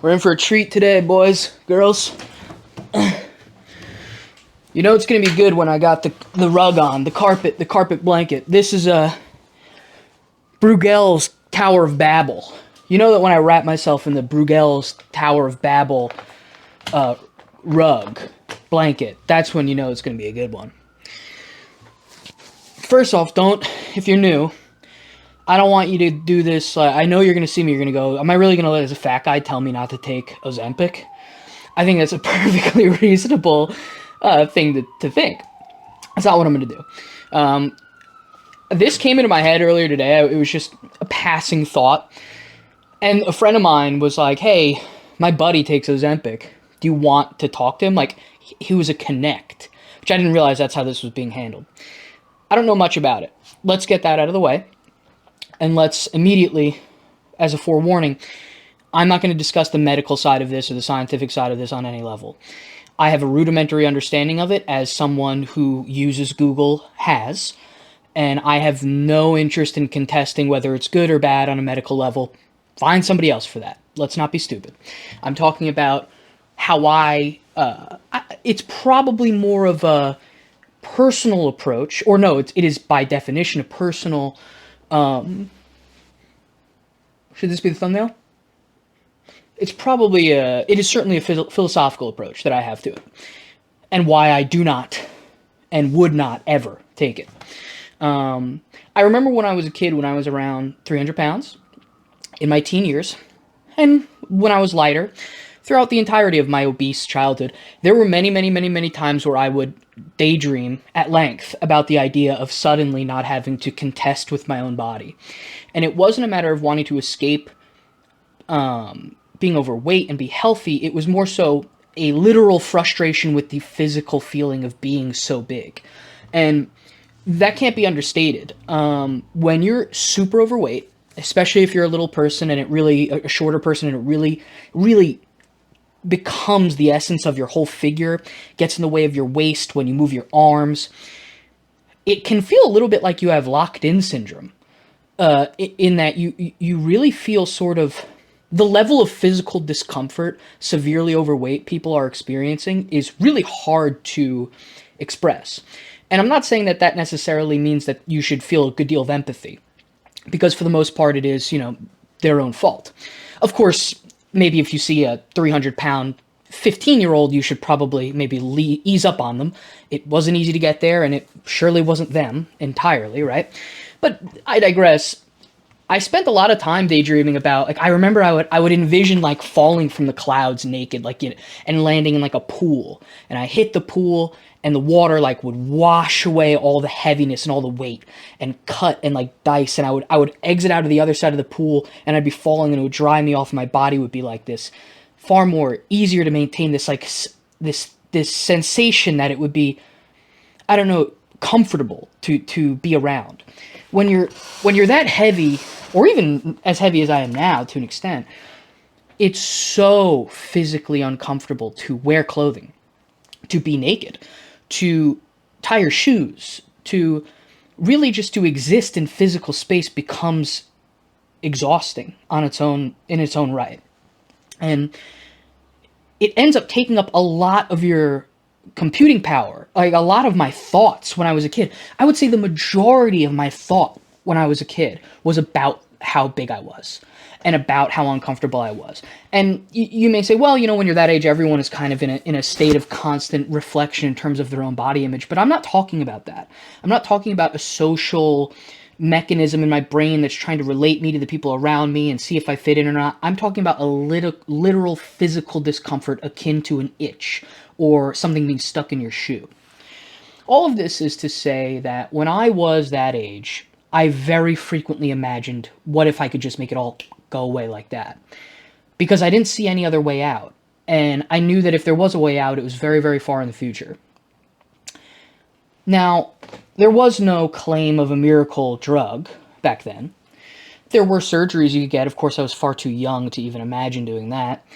We're in for a treat today, boys, girls. You know it's gonna be good when I got the rug on, the carpet blanket. This is Bruegel's Tower of Babel. You know that when I wrap myself in the Bruegel's Tower of Babel rug blanket, that's when you know it's gonna be a good one. First off, if you're new, I don't want you to do this. I know you're going to see me, you're going to go, am I really going to let as a fat guy tell me not to take Ozempic? I think that's a perfectly reasonable thing to think. That's not what I'm going to do. This came into my head earlier today. It was just a passing thought. And a friend of mine was like, hey, my buddy takes Ozempic. Do you want to talk to him? Like, he was a connect, which I didn't realize that's how this was being handled. I don't know much about it. Let's get that out of the way. And let's immediately, as a forewarning, I'm not going to discuss the medical side of this or the scientific side of this on any level. I have a rudimentary understanding of it as someone who uses Google has, and I have no interest in contesting whether it's good or bad on a medical level. Find somebody else for that. Let's not be stupid. I'm talking about how it's probably more of a personal approach, or no, it is by definition a personal. Should this be the thumbnail? It is certainly a philosophical approach that I have to it, and why I do not and would not ever take it. I remember when I was a kid, when I was around 300 pounds in my teen years, and when I was lighter, throughout the entirety of my obese childhood, there were many times where I would daydream at length about the idea of suddenly not having to contest with my own body. And it wasn't a matter of wanting to escape being overweight and be healthy. It was more so a literal frustration with the physical feeling of being so big. And that can't be understated. When you're super overweight, especially if you're a little person and a shorter person, and it really becomes the essence of your whole figure, gets in the way of your waist when you move your arms, it can feel a little bit like you have locked-in syndrome, in that you really feel sort of the level of physical discomfort severely overweight people are experiencing is really hard to express. And I'm not saying that that necessarily means that you should feel a good deal of empathy, because for the most part it is, their own fault. Of course, maybe if you see a 300-pound 15-year-old, you should probably maybe ease up on them. It wasn't easy to get there, and it surely wasn't them entirely, right? But I digress. I spent a lot of time daydreaming about, I remember I would envision, falling from the clouds naked, and landing in, a pool. And I hit the pool, and the water, would wash away all the heaviness and all the weight, and cut and, dice, and I would exit out of the other side of the pool, and I'd be falling, and it would dry me off, and my body would be like this, far more easier to maintain this, this sensation that it would be, I don't know, comfortable to be around. When you're that heavy, or even as heavy as I am now to an extent, it's so physically uncomfortable to wear clothing, to be naked, to tie your shoes, to really just to exist in physical space becomes exhausting in its own right. And it ends up taking up a lot of your computing power. A lot of my thoughts when I was a kid, I would say the majority of my thought when I was a kid was about how big I was and about how uncomfortable I was. And you may say, well, when you're that age, everyone is kind of in a state of constant reflection in terms of their own body image. But I'm not talking about that. I'm not talking about a social mechanism in my brain that's trying to relate me to the people around me and see if I fit in or not. I'm talking about a literal physical discomfort akin to an itch or something being stuck in your shoe. All of this is to say that when I was that age, I very frequently imagined, what if I could just make it all go away like that? Because I didn't see any other way out. And I knew that if there was a way out, it was very, very far in the future. Now, there was no claim of a miracle drug back then. There were surgeries you could get. Of course, I was far too young to even imagine doing that.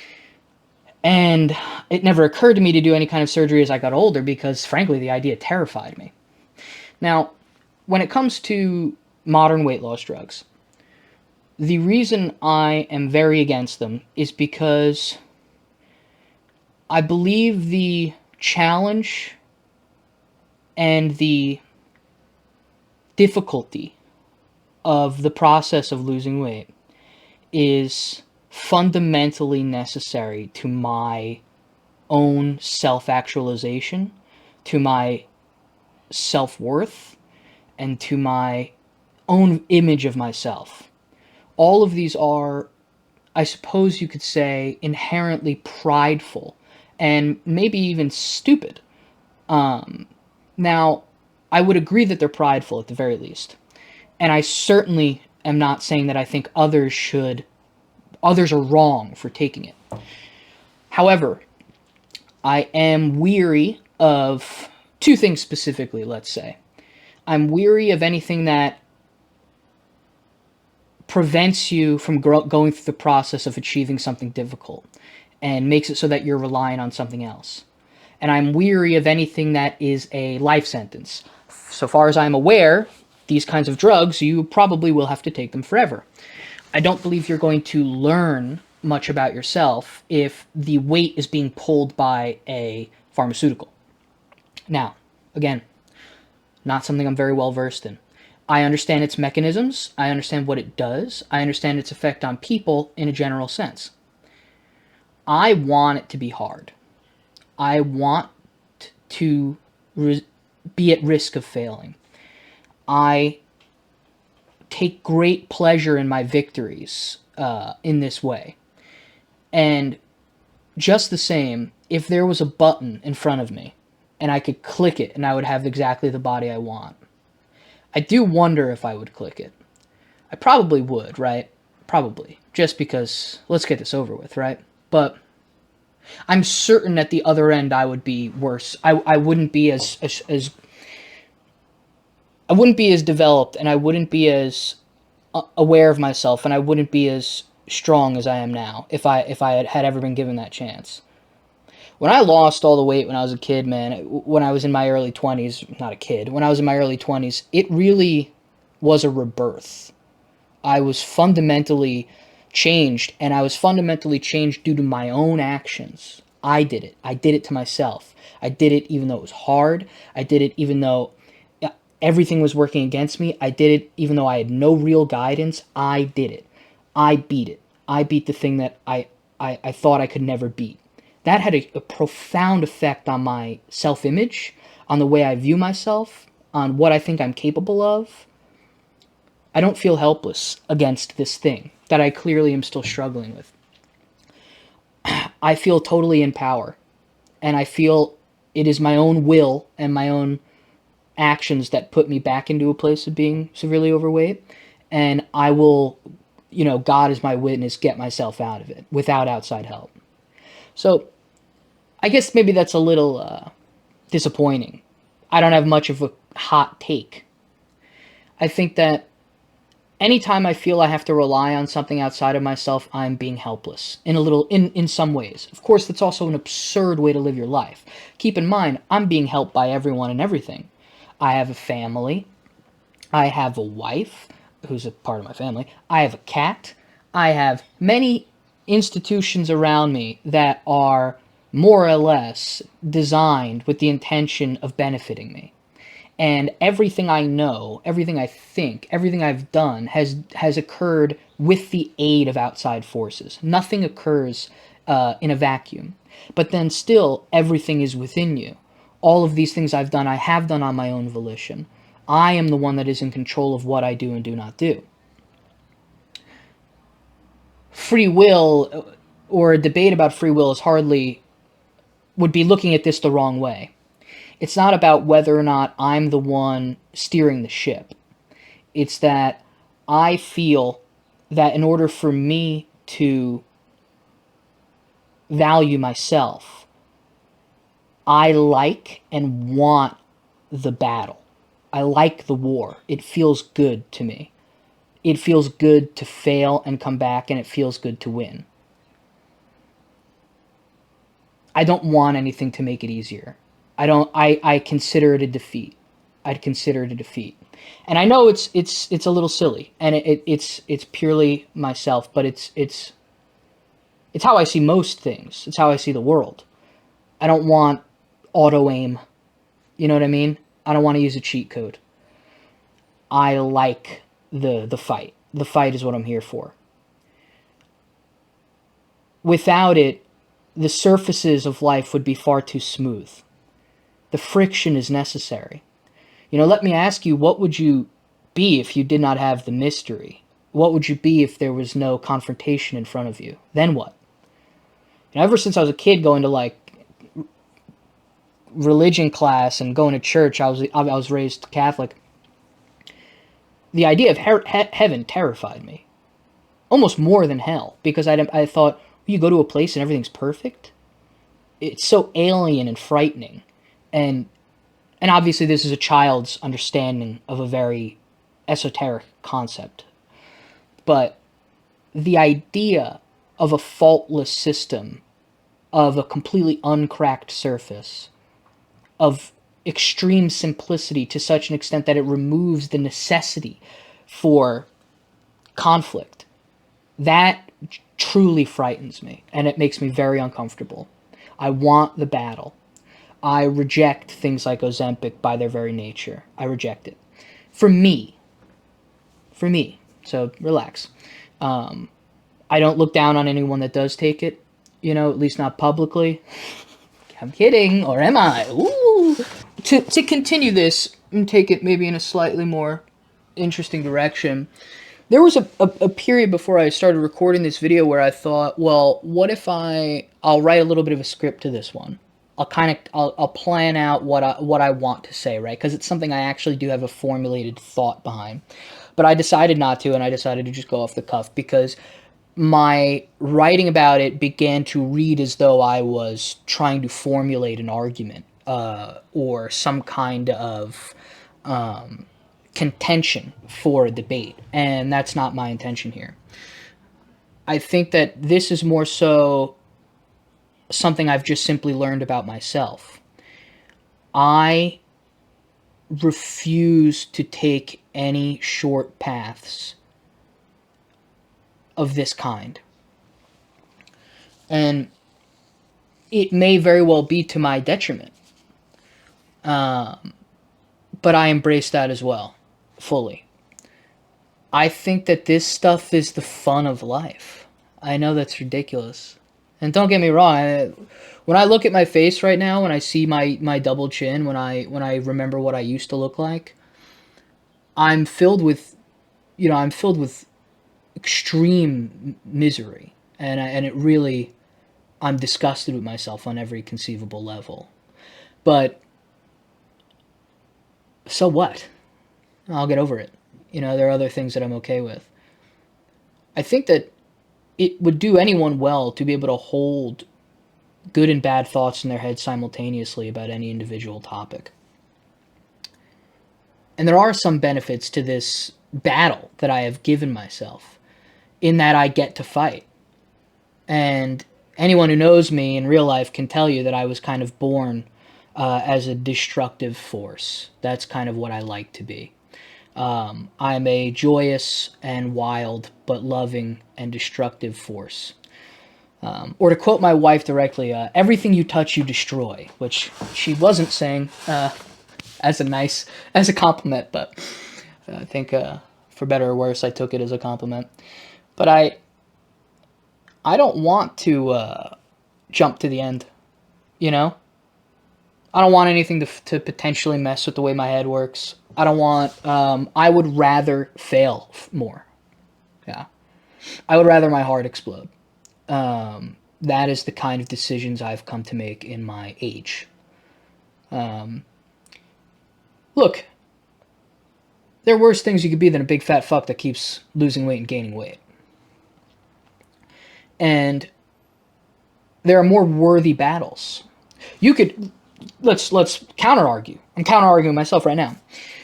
And it never occurred to me to do any kind of surgery as I got older because, frankly, the idea terrified me. Now, when it comes to modern weight loss drugs, The reason I am very against them is because I believe the challenge and the difficulty of the process of losing weight is fundamentally necessary to my own self-actualization, to my self-worth, and to my own image of myself. All of these are, I suppose you could say, inherently prideful and maybe even stupid. Now, I would agree that they're prideful at the very least. And I certainly am not saying that I think others are wrong for taking it. However, I am weary of two things specifically, let's say. I'm weary of anything that prevents you from going through the process of achieving something difficult and makes it so that you're relying on something else. And I'm weary of anything that is a life sentence. So far as I'm aware, these kinds of drugs, you probably will have to take them forever. I don't believe you're going to learn much about yourself if the weight is being pulled by a pharmaceutical. Now, again, not something I'm very well versed in. I understand its mechanisms. I understand what it does. I understand its effect on people in a general sense. I want it to be hard. I want to be at risk of failing. I take great pleasure in my victories in this way. And just the same, if there was a button in front of me and I could click it and I would have exactly the body I want, I do wonder if I would click it. I probably would, right? Probably. Just because, let's get this over with, right? But I'm certain at the other end I would be worse. I wouldn't be as I wouldn't be as developed, and I wouldn't be as aware of myself, and I wouldn't be as strong as I am now if I had ever been given that chance. When I lost all the weight when I was a kid, man, when I was in my early 20s, not a kid, when I was in my early 20s, it really was a rebirth. I was fundamentally changed, and I was fundamentally changed due to my own actions. I did it. I did it to myself. I did it even though it was hard. I did it even though everything was working against me. I did it even though I had no real guidance. I did it. I beat it. I beat the thing that I thought I could never beat. That had a profound effect on my self-image, on the way I view myself, on what I think I'm capable of. I don't feel helpless against this thing that I clearly am still struggling with. I feel totally in power, and I feel it is my own will and my own actions that put me back into a place of being severely overweight, and I will, God is my witness, get myself out of it without outside help. So I guess maybe that's a little disappointing. I don't have much of a hot take. I think that anytime I feel I have to rely on something outside of myself, I'm being helpless in some ways. Of course, that's also an absurd way to live your life. Keep in mind, I'm being helped by everyone and everything. I have a family. I have a wife who's a part of my family. I have a cat. I have many institutions around me that are more or less designed with the intention of benefiting me. And everything I know, everything I think, everything I've done has occurred with the aid of outside forces. Nothing occurs in a vacuum. But then still, everything is within you. All of these things I've done, I have done on my own volition. I am the one that is in control of what I do and do not do. Free will, or a debate about free will, would be looking at this the wrong way. It's not about whether or not I'm the one steering the ship. It's that I feel that in order for me to value myself, I like and want the battle. I like the war. It feels good to me. It feels good to fail and come back, and it feels good to win. I don't want anything to make it easier. I consider it a defeat. I'd consider it a defeat. And I know it's a little silly, and it's purely myself, but it's how I see most things. It's how I see the world. I don't want auto aim. You know what I mean? I don't want to use a cheat code. I like the fight. The fight is what I'm here for. Without it, the surfaces of life would be far too smooth. The friction is necessary. You know, let me ask you, what would you be if you did not have the mystery? What would you be if there was no confrontation in front of you? Then what? You know, ever since I was a kid going to like religion class and going to church, I was raised Catholic. The idea of heaven terrified me, almost more than hell, because I thought, you go to a place and everything's perfect. It's so alien and frightening, and obviously this is a child's understanding of a very esoteric concept, but the idea of a faultless system, of a completely uncracked surface, of extreme simplicity to such an extent that it removes the necessity for conflict, that truly frightens me, and it makes me very uncomfortable. I want the battle. I reject things like Ozempic by their very nature. I reject it. For me. So relax. I don't look down on anyone that does take it, you know, at least not publicly. I'm kidding, or am I? Ooh. To continue this and take it maybe in a slightly more interesting direction, there was a period before I started recording this video where I thought, well, what if I'll write a little bit of a script to this one. I'll plan out what I want to say, right? Because it's something I actually do have a formulated thought behind. But I decided not to, and I decided to just go off the cuff because my writing about it began to read as though I was trying to formulate an argument or some kind of contention for a debate, and that's not my intention here. I think that this is more so something I've just simply learned about myself. I refuse to take any short paths of this kind. And it may very well be to my detriment. But I embrace that as well, fully. I think that this stuff is the fun of life. I know that's ridiculous. And don't get me wrong, when I look at my face right now, when I see my double chin, when I remember what I used to look like, I'm filled with extreme misery, and it really, I'm disgusted with myself on every conceivable level. But so what? I'll get over it. You know, there are other things that I'm okay with. I think that it would do anyone well to be able to hold good and bad thoughts in their head simultaneously about any individual topic. And there are some benefits to this battle that I have given myself, in that I get to fight. And anyone who knows me in real life can tell you that I was kind of born as a destructive force. That's kind of what I like to be. I'm a joyous and wild, but loving and destructive force. Or to quote my wife directly, everything you touch, you destroy, which she wasn't saying as a compliment, but I think for better or worse, I took it as a compliment. But I don't want to jump to the end, you know? I don't want anything to potentially mess with the way my head works. I don't want, I would rather fail more. Yeah. I would rather my heart explode. That is the kind of decisions I've come to make in my age. Look, there are worse things you could be than a big fat fuck that keeps losing weight and gaining weight. And there are more worthy battles. You could, let's counter-argue. I'm counter-arguing myself right now.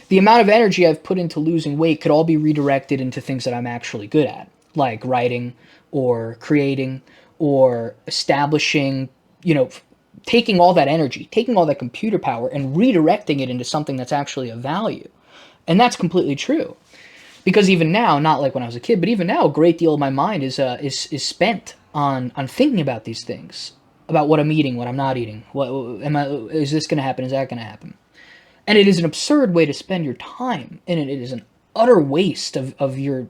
The amount of energy I've put into losing weight could all be redirected into things that I'm actually good at, like writing or creating or establishing, you know, taking all that energy, taking all that computer power and redirecting it into something that's actually of value. And that's completely true. Because even now, not like when I was a kid, but even now, a great deal of my mind is spent on thinking about these things, about what I'm eating, what I'm not eating. Is this going to happen? Is that going to happen? And it is an absurd way to spend your time, and it is an utter waste of your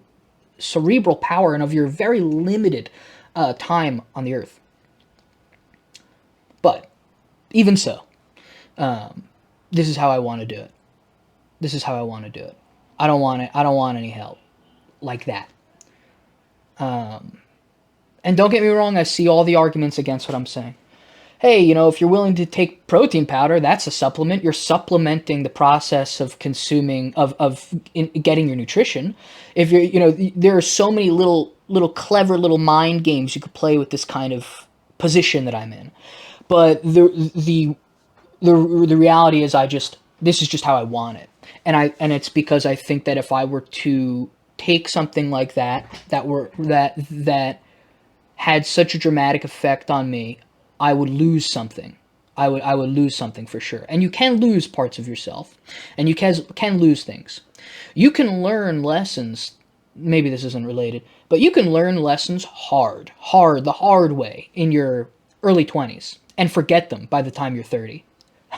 cerebral power and of your very limited time on the earth. But even so, this is how I want to do it. This is how I want to do it. I don't want it. I don't want any help like that. And don't get me wrong, I see all the arguments against what I'm saying. Hey, if you're willing to take protein powder, that's a supplement. You're supplementing the process of consuming, getting your nutrition. If there are so many little clever little mind games you could play with this kind of position that I'm in. But the reality is this is just how I want it. And it's because I think that if I were to take something like that had such a dramatic effect on me, I would lose something. I would lose something for sure. And you can lose parts of yourself, and you can lose things. You can learn lessons. Maybe this isn't related, but you can learn lessons the hard way in your early 20s and forget them by the time you're 30.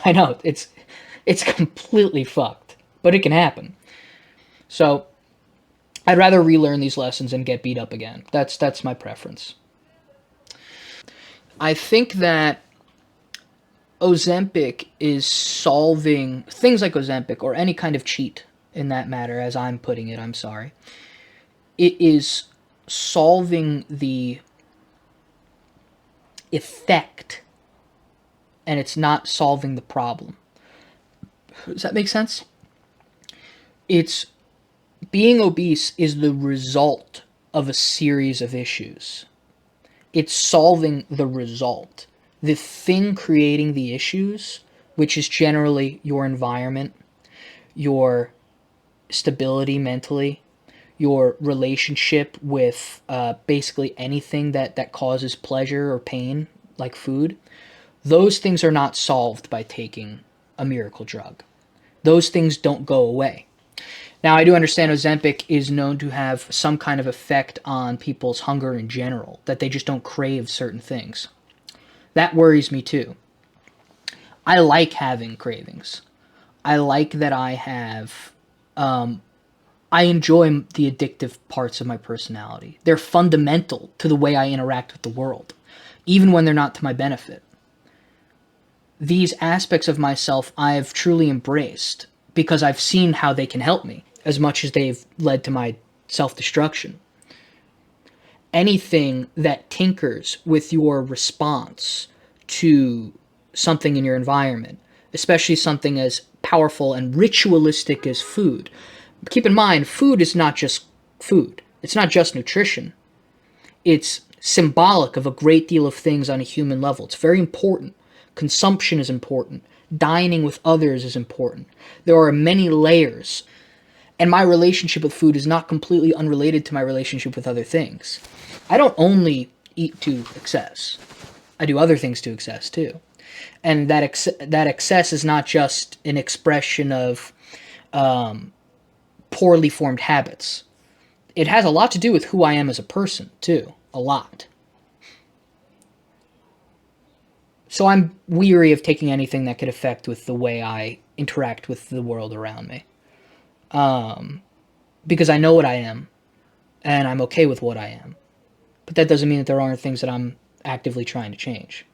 I know it's completely fucked, but it can happen. So I'd rather relearn these lessons and get beat up again. That's my preference. I think that Ozempic is solving things like Ozempic or any kind of cheat in that matter, as I'm putting it, I'm sorry. It is solving the effect, and it's not solving the problem. Does that make sense? Being obese is the result of a series of issues. It's solving the result. The thing creating the issues, which is generally your environment, your stability mentally, your relationship with basically anything that causes pleasure or pain, like food, those things are not solved by taking a miracle drug. Those things don't go away. Now, I do understand Ozempic is known to have some kind of effect on people's hunger in general, that they just don't crave certain things. That worries me too. I like having cravings. I like that I have... I enjoy the addictive parts of my personality. They're fundamental to the way I interact with the world, even when they're not to my benefit. These aspects of myself I have truly embraced because I've seen how they can help me, as much as they've led to my self-destruction. Anything that tinkers with your response to something in your environment, especially something as powerful and ritualistic as food. Keep in mind, food is not just food. It's not just nutrition. It's symbolic of a great deal of things on a human level. It's very important. Consumption is important. Dining with others is important. There are many layers. And my relationship with food is not completely unrelated to my relationship with other things. I don't only eat to excess. I do other things to excess too. And that excess is not just an expression of poorly formed habits. It has a lot to do with who I am as a person too. A lot. So I'm weary of taking anything that could affect with the way I interact with the world around me. Because I know what I am, and I'm okay with what I am. But that doesn't mean that there aren't things that I'm actively trying to change.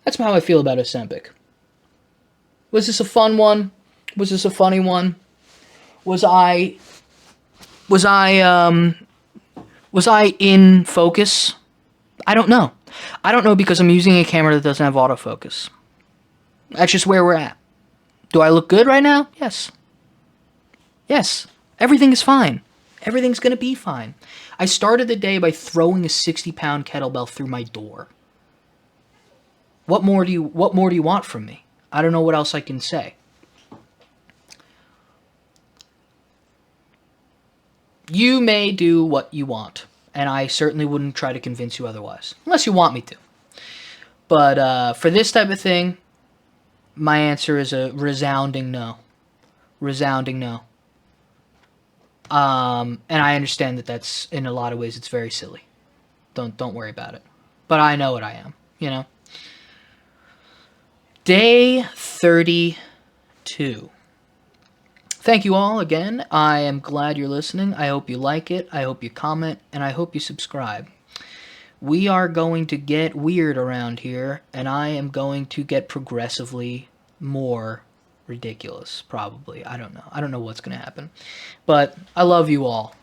That's how I feel about Ozempic. Was this a fun one? Was this a funny one? Was I in focus? I don't know. I don't know because I'm using a camera that doesn't have autofocus. That's just where we're at. Do I look good right now? Yes. Yes. Everything is fine. Everything's going to be fine. I started the day by throwing a 60-pound kettlebell through my door. What more do you want from me? I don't know what else I can say. You may do what you want, and I certainly wouldn't try to convince you otherwise, unless you want me to. But for this type of thing, my answer is a resounding no. Resounding no. And I understand that that's, in a lot of ways, it's very silly. Don't worry about it. But I know what I am, you know? Day 32. Thank you all again. I am glad you're listening. I hope you like it. I hope you comment. And I hope you subscribe. We are going to get weird around here. And I am going to get progressively more ridiculous, probably. I don't know. I don't know what's going to happen. But I love you all.